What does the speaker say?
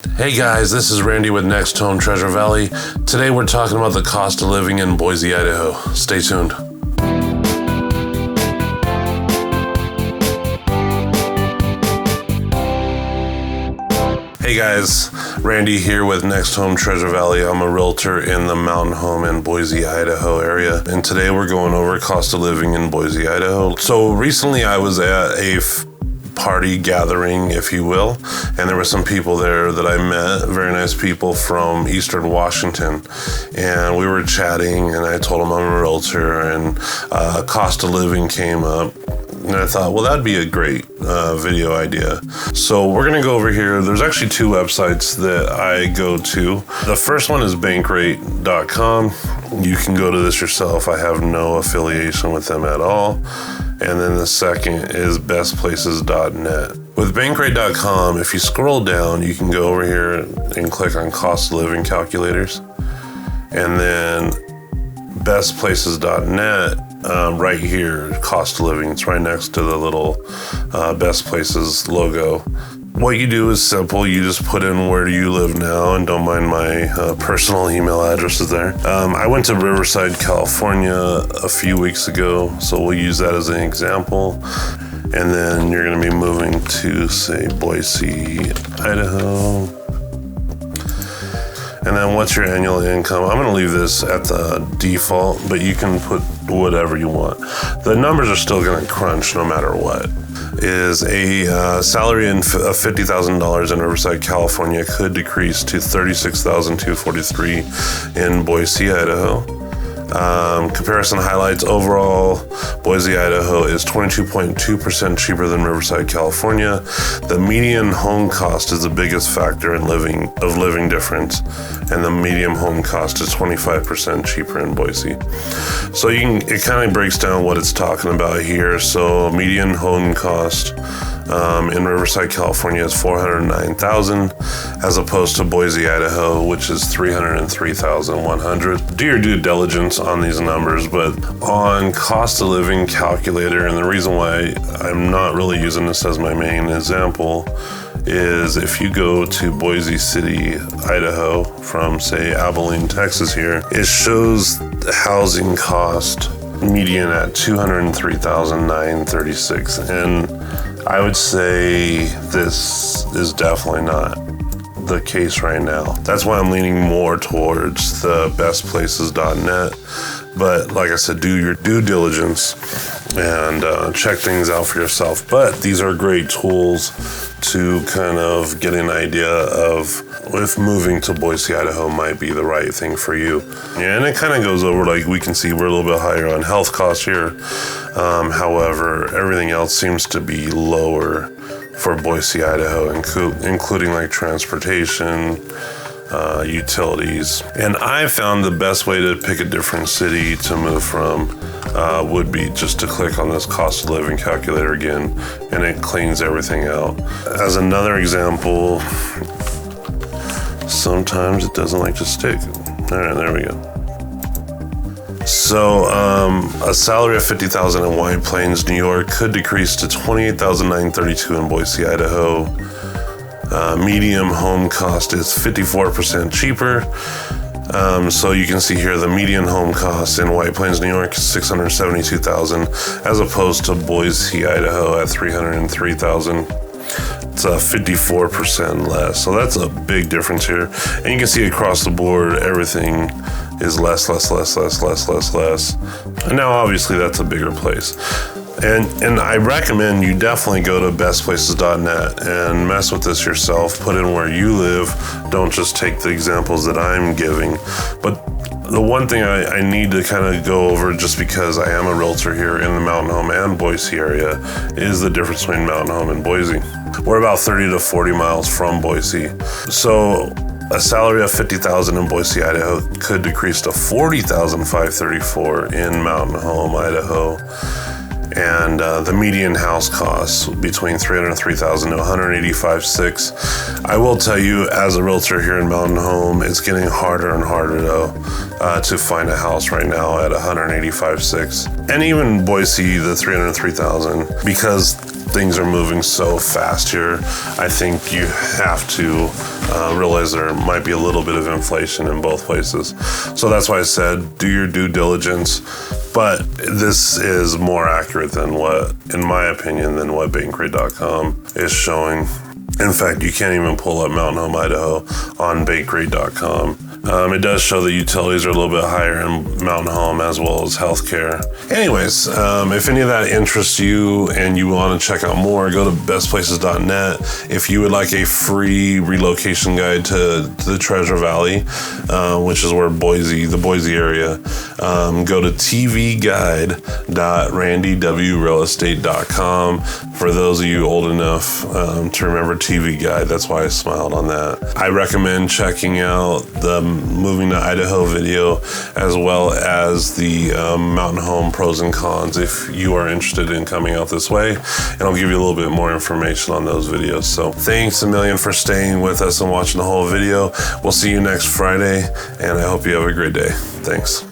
Hey guys, this is Randy with NextHome Treasure Valley. Today we're talking about the cost of living in Boise, Idaho. Stay tuned. Hey guys, Randy here with NextHome Treasure Valley. I'm a realtor in the mountain home in Boise, Idaho area. And today we're going over cost of living in Boise, Idaho. So recently I was at a party gathering, if you will, and there were some people there that I met, very nice people from Eastern Washington, and we were chatting, and I told them I'm a realtor, and cost of living came up, and I thought, well, that'd be a great video idea. So we're gonna go over here. There's actually two websites that I go to. The first one is bankrate.com. You can go to this yourself. I have no affiliation with them at all. And then the second is bestplaces.net. With bankrate.com, if you scroll down, you can go over here and click on cost of living calculators. And then bestplaces.net, right here, cost of living. It's right next to the little Best Places logo. What you do is simple. You just put in where you live now, and don't mind my personal email addresses there. I went to Riverside, California a few weeks ago, so we'll use that as an example. And then you're going to be moving to, say, Boise, Idaho. And then what's your annual income? I'm going to leave this at the default, but you can put whatever you want. The numbers are still going to crunch no matter what. Is a salary of $50,000 in Riverside, California could decrease to $36,243 in Boise, Idaho. Comparison highlights: overall, Boise, Idaho is 22.2% cheaper than Riverside, California. The median home cost is the biggest factor in living difference, and the median home cost is 25% cheaper in Boise. So it kind of breaks down what it's talking about here. So median home cost in Riverside, California is $409,000, as opposed to Boise, Idaho, which is $303,100. Do your due diligence on these numbers, but on cost of living calculator, and the reason why I'm not really using this as my main example is if you go to Boise City, Idaho, from say Abilene, Texas here, it shows the housing cost median at $203,936, and I would say this is definitely not the case right now. That's why I'm leaning more towards the bestplaces.net. But like I said, do your due diligence and check things out for yourself. But these are great tools to kind of get an idea of if moving to Boise, Idaho might be the right thing for you. Yeah, and it kind of goes over, like we can see we're a little bit higher on health costs here. However, everything else seems to be lower for Boise, Idaho, including like transportation, utilities. And I found the best way to pick a different city to move from would be just to click on this cost of living calculator again, and it cleans everything out. As another example, sometimes it doesn't like to stick. All right, there we go. So a salary of $50,000 in White Plains, New York could decrease to $28,932 in Boise, Idaho. Medium home cost is 54% cheaper. So you can see here the median home cost in White Plains, New York is $672,000, as opposed to Boise, Idaho at $303,000. It's 54% less. So that's a big difference here. And you can see across the board, everything is less. And now obviously that's a bigger place. And I recommend you definitely go to bestplaces.net and mess with this yourself. Put in where you live. Don't just take the examples that I'm giving. But the one thing I need to kind of go over, just because I am a realtor here in the Mountain Home and Boise area, is the difference between Mountain Home and Boise. We're about 30 to 40 miles from Boise. So a salary of $50,000 in Boise, Idaho could decrease to $40,534 in Mountain Home, Idaho. And the median house costs between $303,000 to $185,600. I will tell you, as a realtor here in Mountain Home, it's getting harder and harder though to find a house right now at $185,600. And even Boise, the $303,000, because things are moving so fast here. I think you have to realize there might be a little bit of inflation in both places. So that's why I said do your due diligence. But this is more accurate than what, in my opinion, than what Bankrate.com is showing. In fact, you can't even pull up Mountain Home, Idaho on Bankrate.com. It does show that utilities are a little bit higher in Mountain Home as well as healthcare. Anyways, if any of that interests you and you want to check out more, go to bestplaces.net. If you would like a free relocation guide to the Treasure Valley, which is where the Boise area, go to tvguide.randywrealestate.com. For those of you old enough to remember TV Guide, that's why I smiled on that. I recommend checking out the Moving to Idaho video as well as the Mountain Home pros and cons if you are interested in coming out this way, and I'll give you a little bit more information on those videos. So thanks a million for staying with us and watching the whole video. We'll see you next Friday, and I hope you have a great day. Thanks.